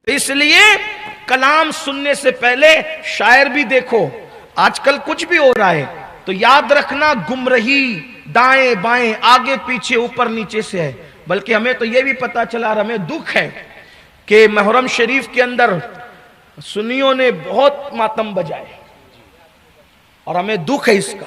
اس لیے کلام سننے سے پہلے شاعر بھی دیکھو. آج کل کچھ بھی ہو رہا ہے تو یاد رکھنا گمراہی دائیں بائیں آگے پیچھے اوپر نیچے سے ہے. بلکہ ہمیں تو یہ بھی پتا چلا اور ہمیں دکھ ہے کہ محرم شریف کے اندر سنیوں نے بہت ماتم بجائے اور ہمیں دکھ ہے اس کا.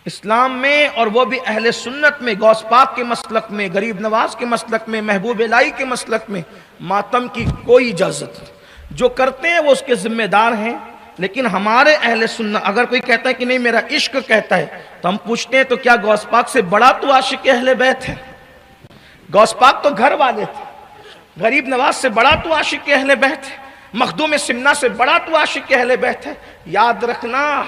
اسلام میں اور وہ بھی اہل سنت میں غوث پاک کے مسلک میں غریب نواز کے مسلک میں محبوب الہی کے مسلک میں ماتم کی کوئی اجازت نہیں. جو کرتے ہیں وہ اس کے ذمہ دار ہیں. لیکن ہمارے اہل سنت اگر کوئی کہتا ہے کہ نہیں میرا عشق کہتا ہے تو ہم پوچھتے ہیں تو کیا غوث پاک سے بڑا تو عاشق اہل بیت ہے؟ غوث پاک تو گھر والے تھے. غریب نواز سے بڑا تو عاشق اہل بیت ہے. مخدوم سمنا سے بڑا تو عاشق اہل بیت ہے. یاد رکھنا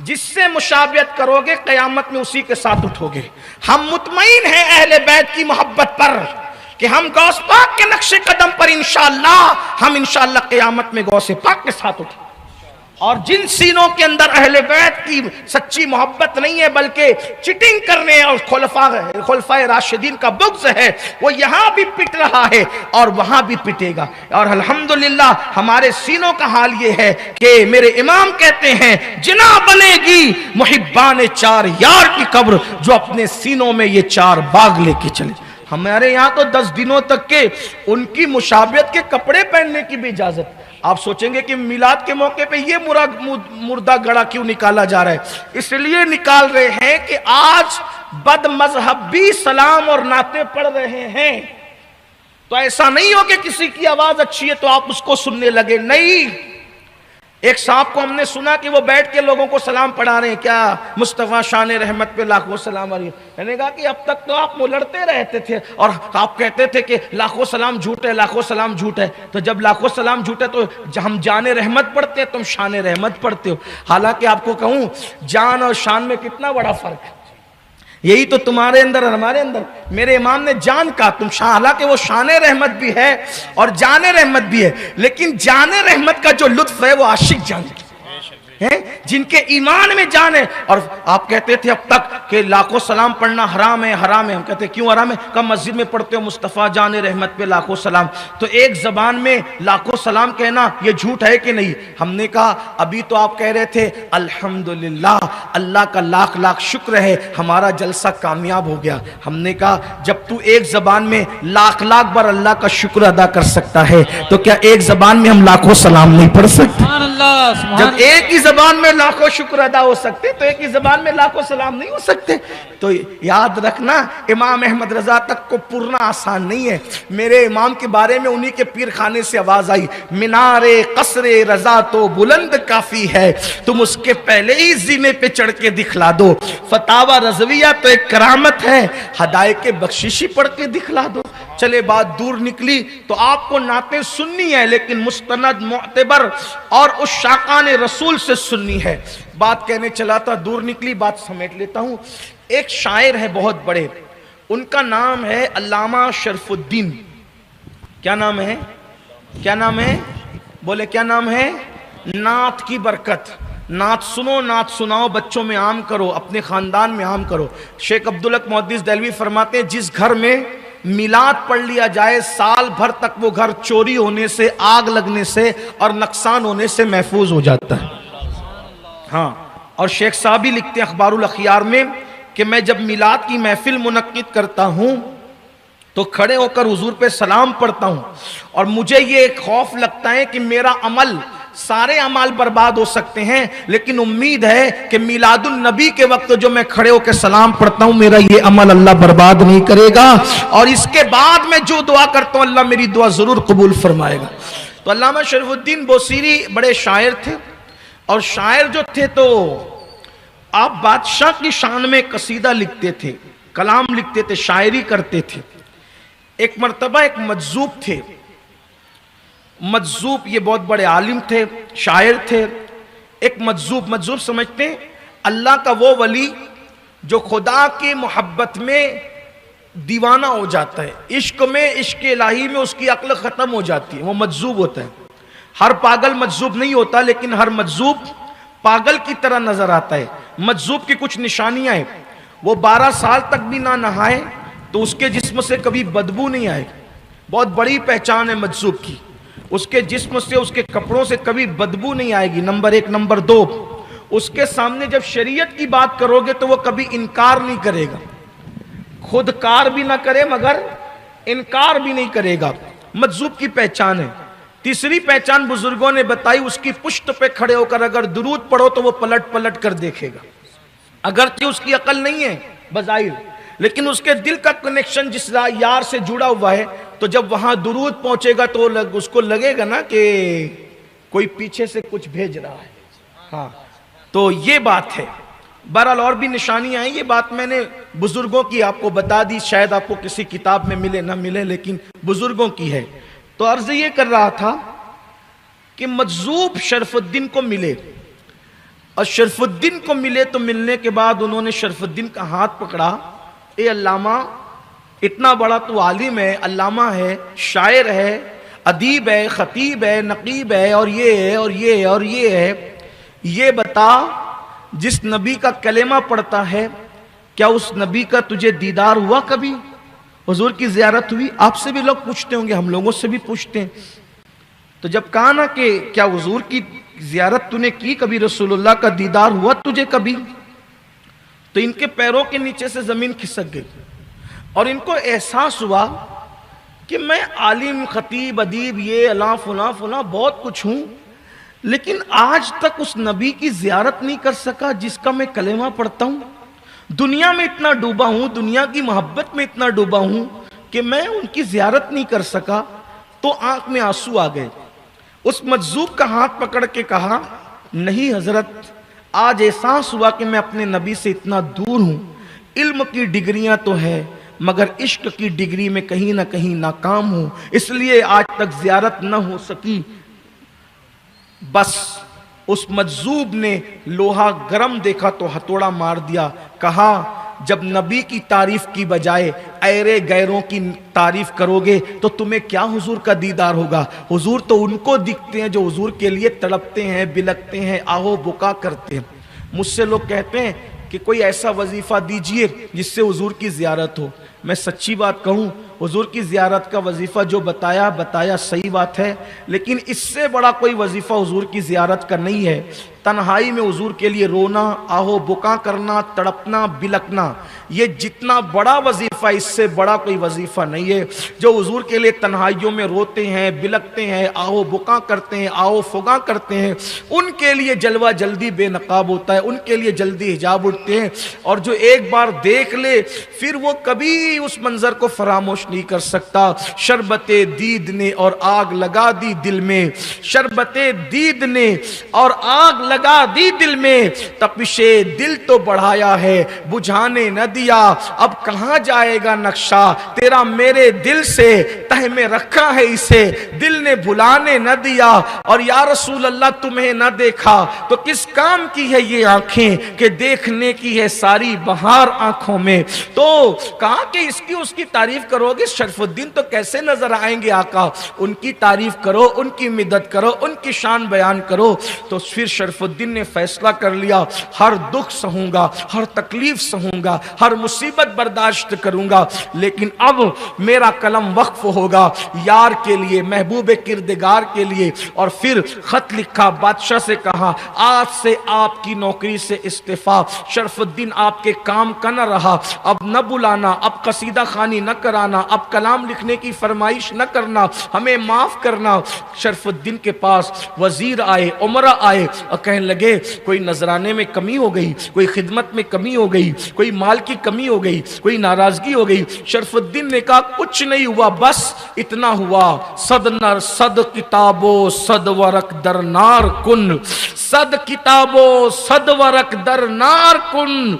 جس سے مشابہت کرو گے قیامت میں اسی کے ساتھ اٹھو گے. ہم مطمئن ہیں اہل بیت کی محبت پر کہ ہم غوث پاک کے نقش قدم پر انشاءاللہ قیامت میں غوث پاک کے ساتھ اٹھیں. اور جن سینوں کے اندر اہل بیت کی سچی محبت نہیں ہے بلکہ چٹنگ کرنے اور خلفائے راشدین کا بغض ہے وہ یہاں بھی پٹ رہا ہے اور وہاں بھی پٹے گا. اور الحمدللہ ہمارے سینوں کا حال یہ ہے کہ میرے امام کہتے ہیں جنا بنے گی محبان چار یار کی قبر جو اپنے سینوں میں یہ چار باغ لے کے چلے. ہمارے یہاں تو 10 دنوں تک کے ان کی مشابہت کے کپڑے پہننے کی بھی اجازت. آپ سوچیں گے کہ میلاد کے موقع پہ یہ مردہ گڑا کیوں نکالا جا رہا ہے؟ اس لیے نکال رہے ہیں کہ آج بد مذہب بھی سلام اور نعتیں پڑھ رہے ہیں. تو ایسا نہیں ہو کہ کسی کی آواز اچھی ہے تو آپ اس کو سننے لگے. نہیں. ایک صاحب کو ہم نے سنا کہ وہ بیٹھ کے لوگوں کو سلام پڑھا رہے ہیں. کیا مصطفیٰ شان رحمت پہ لاکھوں سلام آ رہی ہے. میں نے کہا کہ اب تک تو آپ ملڑتے رہتے تھے اور آپ کہتے تھے کہ لاکھوں سلام جھوٹ ہے لاکھوں سلام جھوٹ ہے. تو جب لاکھوں سلام جھوٹ ہے تو ہم جان رحمت پڑھتے ہیں تم شان رحمت پڑھتے ہو. حالانکہ آپ کو کہوں جان اور شان میں کتنا بڑا فرق ہے. یہی تو تمہارے اندر اور ہمارے اندر. میرے امام نے جان کہا تم شان، حالانکہ وہ شان رحمت بھی ہے اور جان رحمت بھی ہے. لیکن جان رحمت کا جو لطف ہے وہ عاشق جان کی ہیں جن کے ایمان میں جان ہے. اور آپ کہتے تھے اب تک کہ لاکھوں سلام پڑھنا حرام ہے حرام ہے. ہم کہتے ہیں کیوں حرام ہے؟ کم مسجد میں پڑھتے ہو مصطفیٰ جان رحمت پہ لاکھوں سلام. تو ایک زبان میں لاکھوں سلام کہنا یہ جھوٹ ہے کہ نہیں؟ ہم نے کہا ابھی تو آپ کہہ رہے تھے الحمدللہ اللہ کا لاکھ لاکھ شکر ہے ہمارا جلسہ کامیاب ہو گیا. ہم نے کہا جب تو ایک زبان میں لاکھ لاکھ بار اللہ کا شکر ادا کر سکتا ہے تو کیا ایک زبان میں ہم لاکھوں سلام نہیں پڑھ سکتے؟ جب ایک ہی زبان میں لاکھوں شکر ادا ہو سکتے تو ایک ہی زبان میں لاکھوں سلام نہیں ہو سکتے. تو یاد رکھنا امام احمد رضا تک کو پورنا آسان نہیں ہے. میرے امام کے بارے میں انہی کے پیر خانے سے آواز آئی مینار قصر رضا تو بلند کافی ہے تم اس کے پہلے ہی زینے پہ چڑھ کے دکھلا دو. فتاوی رضویہ تو ایک کرامت ہے ہدایت بخششی پڑھ کے دکھلا دو. چلے بات دور نکلی تو آپ کو نعتیں سننی ہے لیکن مستند معتبر اور اس شاقان رسول سے سننی ہے. بات کہنے چلا تھا دور نکلی بات سمیٹ لیتا ہوں. ایک شاعر ہے بہت بڑے ان کا نام ہے علامہ شرف الدین. کیا نام ہے؟ کیا نام ہے؟ بولے کیا نام ہے؟ نعت کی برکت. نعت سنو نعت سناؤ بچوں میں عام کرو اپنے خاندان میں عام کرو. شیخ عبدالحق محدث دہلوی فرماتے ہیں جس گھر میں میلاد پڑھ لیا جائے سال بھر تک وہ گھر چوری ہونے سے آگ لگنے سے اور نقصان ہونے سے محفوظ ہو جاتا ہے. ہاں اور شیخ صاحب بھی لکھتے ہیں اخبار الاخیار میں کہ میں جب میلاد کی محفل منعقد کرتا ہوں تو کھڑے ہو کر حضور پہ سلام پڑھتا ہوں اور مجھے یہ خوف لگتا ہے کہ میرا عمل سارے اعمال برباد ہو سکتے ہیں لیکن امید ہے کہ میلاد النبی کے وقت جو میں کھڑے ہو کے سلام پڑھتا ہوں میرا یہ عمل اللہ برباد نہیں کرے گا اور اس کے بعد میں جو دعا کرتا ہوں اللہ میری دعا ضرور قبول فرمائے گا. تو علامہ شریف الدین بوصیری بڑے شاعر تھے اور شاعر جو تھے تو آپ بادشاہ کی شان میں قصیدہ لکھتے تھے کلام لکھتے تھے شاعری کرتے تھے. ایک مرتبہ ایک مجذوب تھے. مجذوب یہ بہت بڑے عالم تھے شاعر تھے. ایک مجذوب سمجھتے ہیں اللہ کا وہ ولی جو خدا کی محبت میں دیوانہ ہو جاتا ہے عشق میں عشق الہی میں اس کی عقل ختم ہو جاتی ہے وہ مجذوب ہوتا ہے. ہر پاگل مجذوب نہیں ہوتا لیکن ہر مجذوب پاگل کی طرح نظر آتا ہے. مجذوب کی کچھ نشانیاں ہیں. وہ 12 سال تک بھی نہ نہائے تو اس کے جسم سے کبھی بدبو نہیں آئے. بہت بڑی پہچان ہے مجذوب کی، اس کے جسم سے اس کے کپڑوں سے کبھی بدبو نہیں آئے گی، نمبر ایک۔ نمبر دو، اس کے سامنے جب شریعت کی بات کرو گے تو وہ کبھی انکار نہیں کرے گا، خود کار بھی نہ کرے مگر انکار بھی نہیں کرے گا، مجذوب کی پہچان ہے۔ تیسری پہچان بزرگوں نے بتائی، اس کی پشت پہ کھڑے ہو کر اگر درود پڑھو تو وہ پلٹ پلٹ کر دیکھے گا، اگرچہ اس کی عقل نہیں ہے بظاہر، لیکن اس کے دل کا کنیکشن جس یار سے جڑا ہوا ہے، تو جب وہاں درود پہنچے گا تو اس کو لگے گا نا کہ کوئی پیچھے سے کچھ بھیج رہا ہے۔ ہاں، تو یہ بات ہے۔ بہرحال اور بھی نشانیاں ہیں، یہ بات میں نے بزرگوں کی آپ کو بتا دی، شاید آپ کو کسی کتاب میں ملے نہ ملے، لیکن بزرگوں کی ہے۔ تو عرض یہ کر رہا تھا کہ مجذوب شرف الدین کو ملے، اور شرف الدین کو ملے تو ملنے کے بعد انہوں نے شرف الدین کا ہاتھ پکڑا، اے علامہ، اتنا بڑا تو عالم ہے، علامہ ہے، شاعر ہے، ادیب ہے، خطیب ہے، نقیب ہے، اور یہ ہے اور یہ ہے اور یہ ہے، یہ بتا جس نبی کا کلمہ پڑھتا ہے کیا اس نبی کا تجھے دیدار ہوا کبھی؟ حضور کی زیارت ہوئی؟ آپ سے بھی لوگ پوچھتے ہوں گے، ہم لوگوں سے بھی پوچھتے ہیں۔ تو جب کہا نا کہ کیا حضور کی زیارت تو نے کی کبھی، رسول اللہ کا دیدار ہوا تجھے کبھی، تو ان کے پیروں کے نیچے سے زمین کھسک گئی، اور ان کو احساس ہوا کہ میں عالم، خطیب، ادیب، یہ اللہ فلاں فلاں بہت کچھ ہوں، لیکن آج تک اس نبی کی زیارت نہیں کر سکا جس کا میں کلمہ پڑھتا ہوں۔ دنیا میں اتنا ڈوبا ہوں، دنیا کی محبت میں اتنا ڈوبا ہوں کہ میں ان کی زیارت نہیں کر سکا۔ تو آنکھ میں آنسو آ گئے۔ اس مجذوب کا ہاتھ پکڑ کے کہا، نہیں حضرت، آج احساس ہوا کہ میں اپنے نبی سے اتنا دور ہوں۔ علم کی ڈگریاں تو ہے مگر عشق کی ڈگری میں کہیں نہ کہیں ناکام ہوں، اس لیے آج تک زیارت نہ ہو سکی۔ بس اس مجذوب نے لوہا گرم دیکھا تو ہتھوڑا مار دیا، کہا جب نبی کی تعریف کی بجائے ایرے غیروں کی تعریف کرو گے تو تمہیں کیا حضور کا دیدار ہوگا؟ حضور تو ان کو دکھتے ہیں جو حضور کے لیے تڑپتے ہیں، بلکتے ہیں، آہو بکا کرتے ہیں۔ مجھ سے لوگ کہتے ہیں کہ کوئی ایسا وظیفہ دیجئے جس سے حضور کی زیارت ہو۔ میں سچی بات کہوں، حضور کی زیارت کا وظیفہ جو بتایا صحیح بات ہے، لیکن اس سے بڑا کوئی وظیفہ حضور کی زیارت کا نہیں ہے۔ تنہائی میں حضور کے لیے رونا، آہو بکا کرنا، تڑپنا، بلکنا، یہ جتنا بڑا وظیفہ، اس سے بڑا کوئی وظیفہ نہیں ہے۔ جو حضور کے لیے تنہائیوں میں روتے ہیں، بلکتے ہیں، آہو بکا کرتے ہیں، آہو فغاں کرتے ہیں، ان کے لیے جلوہ جلدی بے نقاب ہوتا ہے، ان کے لیے جلدی حجاب اٹھتے ہیں، اور جو ایک بار دیکھ لے پھر وہ کبھی اس منظر کو فراموش نہیں کر سکتا۔ شربت دید نے اور آگ لگا دی دل میں، شربت دید نے اور آگ لگا دی دل میں، تپش دل تو بڑھایا ہے بجھانے نہ دیا، اب کہاں جائے گا نقشہ تیرا میرے دل سے، تہ میں رکھا ہے اسے دل نے بھلانے نہ دیا۔ اور یا رسول اللہ تمہیں نہ دیکھا تو کس کام کی ہے یہ آنکھیں کہ دیکھنے کی ہے ساری بہار آنکھوں میں۔ تو کہا کہ اس کی تعریف کرو گے شرف الدین تو کیسے نظر آئیں گے آقا، ان کی تعریف کرو، ان کی مدد کرو، ان کی شان بیان کرو۔ تو پھر شرف الدین نے فیصلہ کر لیا، ہر دکھ سہوں گا، ہر تکلیف سہوں گا، ہر مصیبت برداشت کروں گا، لیکن اب میرا قلم وقف ہوگا یار کے لیے، محبوب کردگار کے لیے۔ اور پھر خط لکھا، بادشاہ سے کہا آج سے آپ کی نوکری سے استعفیٰ، شرف الدین آپ کے کام کا نہ رہا، اب نہ بلانا، اب قصیدہ خوانی نہ کرانا، اب کلام لکھنے کی فرمائش نہ کرنا، ہمیں معاف کرنا۔ شرف الدین کے پاس وزیر آئے، عمرہ آئے، اور کہنے لگے کوئی نذرانے میں کمی ہو گئی، کوئی خدمت میں کمی ہو گئی، کوئی مال کی کمی ہو گئی، کوئی ناراضگی ہو گئی۔ شرف الدین نے کہا کچھ نہیں ہوا، بس اتنا ہوا، صد کتابو صد ورق در نار کن، صد کتابو صد ورق در نار کن،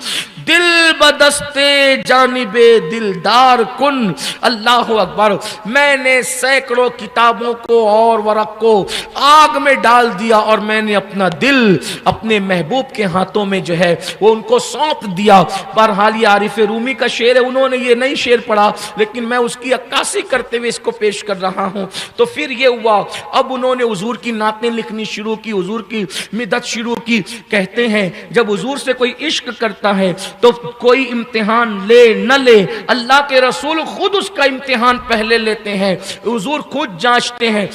دل بدستے جانب دلدار کن۔ اللہ اکبر، میں نے سینکڑوں کتابوں کو اور ورق کو آگ میں ڈال دیا، اور میں نے اپنا دل اپنے محبوب کے ہاتھوں میں جو ہے وہ ان کو سونپ دیا۔ بہرحال یہ عارف رومی کا شعر ہے، انہوں نے یہ نہیں شعر پڑھا، لیکن میں اس کی عکاسی کرتے ہوئے اس کو پیش کر رہا ہوں۔ تو پھر یہ ہوا، اب انہوں نے حضور کی نعتیں لکھنی شروع کی، حضور کی مدد شروع کی۔ کہتے ہیں جب حضور سے کوئی عشق کرتا ہے تو کوئی امتحان لے نہ لے، اللہ کے رسول خود اس کا امتحان پہلے لیتے ہیں، حضور خود جانچتے ہیں۔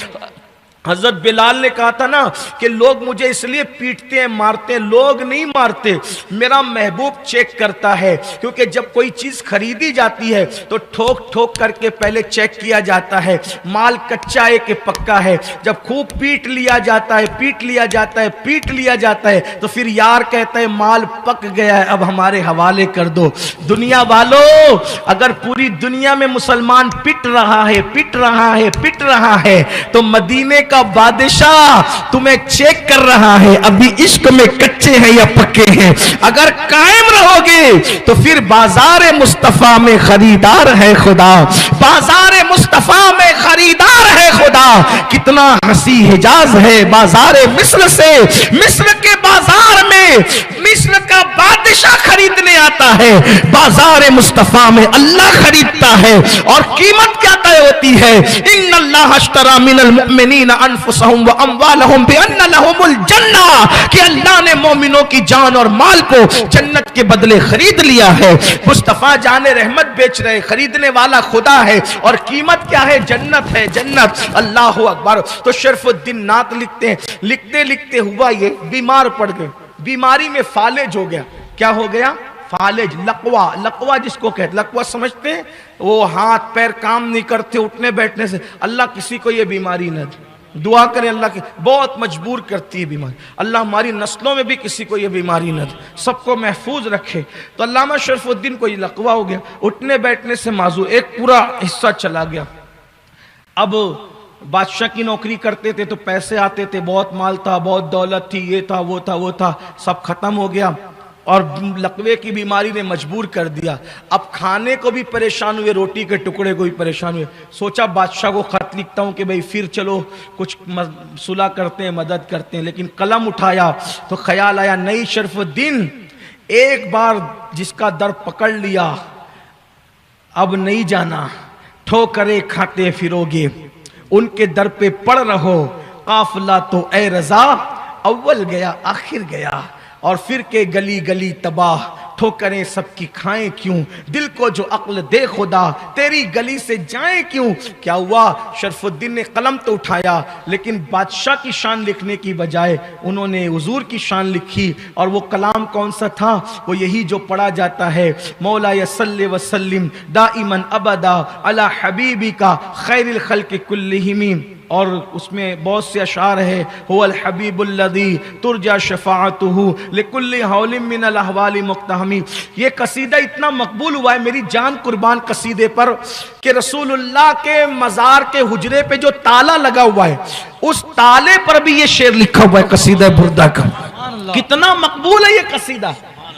حضرت بلال نے کہا تھا نا کہ لوگ مجھے اس لیے پیٹتے ہیں مارتے ہیں، لوگ نہیں مارتے، میرا محبوب چیک کرتا ہے، کیونکہ جب کوئی چیز خریدی جاتی ہے تو ٹھوک ٹھوک کر کے پہلے چیک کیا جاتا ہے مال کچا ہے کہ پکا ہے۔ جب خوب پیٹ لیا جاتا ہے پیٹ لیا جاتا ہے پیٹ لیا جاتا ہے تو پھر یار کہتا ہے مال پک گیا ہے، اب ہمارے حوالے کر دو۔ دنیا والو، اگر پوری دنیا میں مسلمان پٹ رہا ہے پٹ رہا ہے پٹ رہا ہے تو مدینے کا بادشاہ تمہیں چیک کر رہا ہے ابھی عشق میں کچے ہیں یا پکے ہیں۔ اگر قائم رہو گے تو پھر بازار مصطفیٰ میں خریدار ہے خدا، بازار مصطفیٰ میں خریدار ہے خدا۔ کتنا ہنسی حجاز ہے بازار مصر سے، مصر کے بازار میں مصر کا بادشاہ خریدنے آتا ہے، بازار مصطفیٰ میں اللہ خریدتا ہے۔ اور قیمت کیا طے ہوتی ہے؟ ان اللہ اشتری من المؤمنین انفسهم واموالهم بان لهم الجنہ، کہ اللہ نے مومنوں کی جان اور مال کو جنت کے بدلے خرید لیا ہے۔ مصطفیٰ جان رحمت بیچ رہے، خریدنے والا خدا ہے، اور قیمت کیا ہے؟ جنت ہے، جنت۔ اللہ اکبر۔ تو شرف الدین نعت لکھتے ہیں، لکھتے لکھتے ہوا یہ بیمار پڑ گئے، بیماری میں فالج ہو گیا۔ کیا ہو گیا؟ فالج، لقوا۔ لقوا جس کو کہتے، لقوا سمجھتے ہیں؟ وہ ہاتھ پیر کام نہیں کرتے اٹھنے بیٹھنے سے۔ اللہ کسی کو یہ بیماری نہ دے، دعا کریں اللہ کی، بہت مجبور کرتی ہے بیماری۔ اللہ ہماری نسلوں میں بھی کسی کو یہ بیماری نہ دے، سب کو محفوظ رکھے۔ تو علامہ شرف الدین کو یہ لقوا ہو گیا، اٹھنے بیٹھنے سے معذور، ایک پورا حصہ چلا گیا۔ اب بادشاہ کی نوکری کرتے تھے تو پیسے آتے تھے، بہت مال تھا، بہت دولت تھی، یہ تھا وہ تھا وہ تھا، سب ختم ہو گیا، اور لقوے کی بیماری نے مجبور کر دیا۔ اب کھانے کو بھی پریشان ہوئے، روٹی کے ٹکڑے کو بھی پریشان ہوئے۔ سوچا بادشاہ کو خط لکھتا ہوں کہ بھئی پھر چلو کچھ صلح کرتے ہیں، مدد کرتے ہیں، لیکن قلم اٹھایا تو خیال آیا نہیں، شرف الدین ایک بار جس کا در پکڑ لیا اب نہیں جانا، ٹھوکریں کھاتے پھروگے، ان کے در پہ پڑ رہو، قافلہ تو اے رضا اول گیا آخر گیا، اور پھر کے گلی گلی تباہ، ٹھوکریں سب کی کھائیں کیوں، دل کو جو عقل دے خدا، تیری گلی سے جائیں کیوں۔ کیا ہوا؟ شرف الدین نے قلم تو اٹھایا، لیکن بادشاہ کی شان لکھنے کی بجائے انہوں نے حضور کی شان لکھی، اور وہ کلام کون سا تھا؟ وہ یہی جو پڑھا جاتا ہے، مولا صلی وسلم دائما ابدا علی حبیبک خیر الخلق کلہم۔ اور اس میں بہت سے اشعار ہے، هو الحبیب الذی ترجى شفاعته لكل حول من الاحوال مقتحم۔ یہ قصیدہ اتنا مقبول ہوا ہے، میری جان قربان قصیدے پر، کہ رسول اللہ کے مزار کے حجرے پہ جو تالا لگا ہوا ہے اس تالے پر بھی یہ شعر لکھا ہوا ہے، قصیدہ بردہ کا۔ کتنا مقبول ہے یہ قصیدہ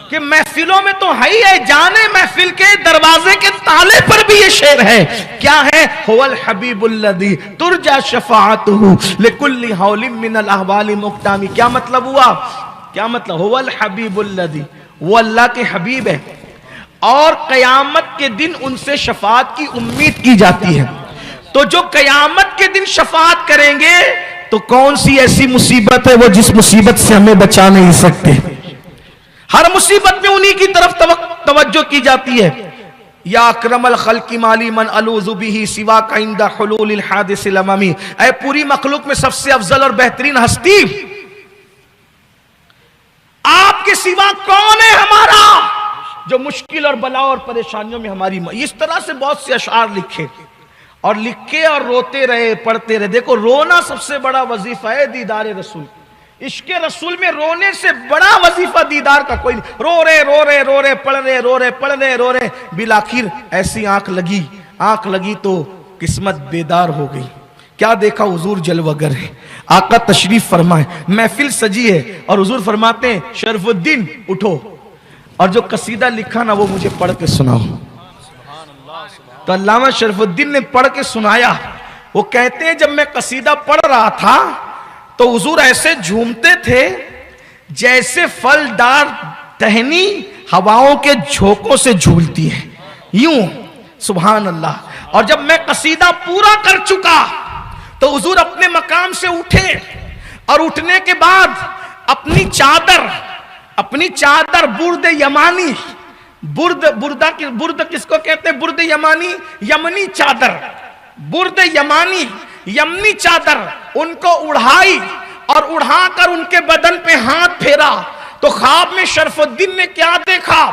کہ محفلوں میں تو ہے ہی ہے، جانے محفل کے دروازے کے تالے پر بھی یہ شعر ہے۔ کیا ہے؟ هو الحبیب الذی ترجى شفاعته لكل حول من الاحوال مقتحم۔ کیا مطلب ہوا؟ کیا مطلب؟ هو الحبیب الذی، وہ اللہ کے حبیب ہے، اور قیامت کے دن ان سے شفاعت کی امید کی جاتی ہے۔ تو جو قیامت کے دن شفاعت کریں گے تو کون سی ایسی مصیبت ہے وہ جس مصیبت سے ہمیں بچا نہیں سکتے؟ ہر مصیبت میں انہی کی طرف توجہ کی جاتی ہے۔ یا اکرم الخلق مالی من الوذ به سواک عند حلول الحادث الامامی، اے پوری مخلوق میں سب سے افضل اور بہترین ہستی، آپ کے سوا کون ہے ہمارا جو مشکل اور بلا اور پریشانیوں میں ہماری اس طرح سے بہت سے اشعار لکھے، اور لکھے اور روتے رہے، پڑھتے رہے۔ دیکھو رونا سب سے بڑا وظیفہ ہے دیدار رسول، عشق رسول میں رونے سے بڑا وظیفہ دیدار کا کوئی نہیں۔ رو رہے رو رہے رو رہے پڑھ رہے رو رہے پڑھ رہے رو رہے، بالآخر ایسی آنکھ لگی تو قسمت بیدار ہو گئی۔ کیا دیکھا؟ حضور جلوگر ہے، آقا تشریف فرمائے، محفل سجی ہے، اور حضور فرماتے ہیں شرف الدین اٹھو، اور جو قصیدہ لکھا نا وہ مجھے پڑھ کے سناؤ۔ تو علامہ شرف الدین نے پڑھ کے سنایا۔ وہ کہتے ہیں جب میں قصیدہ پڑھ رہا تھا تو حضور ایسے جھومتے تھے جیسے پھل دار ٹہنی ہواؤں کے جھونکوں سے جھولتی ہے، یوں، سبحان اللہ۔ اور جب میں قصیدہ پورا کر چکا تو حضور اپنے مقام سے اٹھے، اور اٹھنے کے بعد اپنی چادر برد یمانی برد کس کو کہتے ہیں؟ برد یمانی، یمنی چادر، برد یمانی یمنی چادر ان کو اڑھائی اور اڑھا کر ان کے بدن پہ ہاتھ پھیرا تو خواب میں شرف الدین نے کیا دیکھا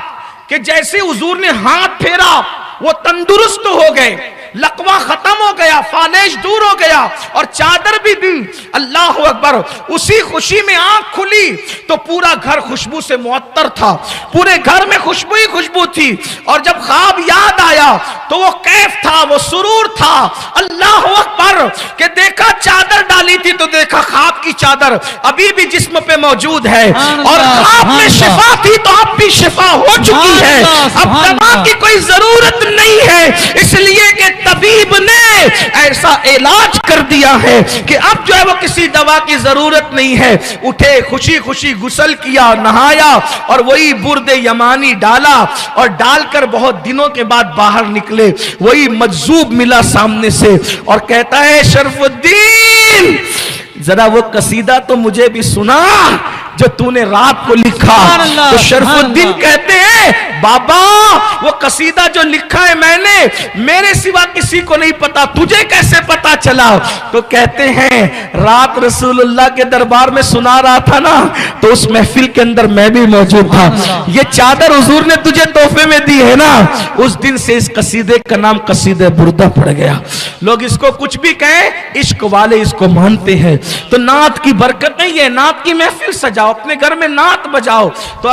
کہ جیسے حضور نے ہاتھ پھیرا وہ تندرست ہو گئے، لقوہ ختم ہو گیا، فالش دور ہو گیا اور چادر بھی دی۔ اللہ اکبر! اسی خوشی میں آنکھ کھلی تو پورا گھر خوشبو سے معطر تھا، پورے گھر میں خوشبو ہی خوشبو تھی، اور جب خواب یاد آیا تو وہ کیف تھا، وہ سرور تھا۔ اللہ اکبر! کہ دیکھا چادر ڈالی تھی تو دیکھا خواب کی چادر ابھی بھی جسم پہ موجود ہے، اور خواب میں شفا تھی تو اب بھی شفا ہو چکی ہے، اب دوا کی کوئی ضرورت نہیں ہے، اس لیے کہ طبیب نے ایسا علاج کر دیا ہے کہ اب جو ہے وہ کسی دوا کی ضرورت نہیں ہے۔ اٹھے، خوشی خوشی غسل کیا، نہایا اور وہی برد یمانی ڈالا، اور ڈال کر بہت دنوں کے بعد باہر نکلے، وہی مجذوب ملا سامنے سے اور کہتا ہے شرف الدین ذرا وہ قصیدہ تو مجھے بھی سنا جو تو نے رات کو لکھا۔ تو شرف الدین کہتے ہیں بابا وہ قصیدہ جو لکھا ہے میں نے، میرے سوا کسی کو نہیں پتا، تجھے کیسے پتا چلا؟ تو کہتے ہیں رات رسول اللہ کے دربار میں سنا رہا تھا نا تو اس محفل کے اندر میں بھی موجود تھا، یہ چادر حضور نے تجھے تحفے میں دی ہے نا، اس دن سے اس قصیدے کا نام قصیدہ بردہ پڑ گیا۔ لوگ اس کو کچھ بھی کہیں، عشق والے اس کو مانتے ہیں۔ تو نعت کی برکت نہیں ہے، نعت کی محفل سجاؤ، اپنے گھر میں نعت بجاؤ۔ تو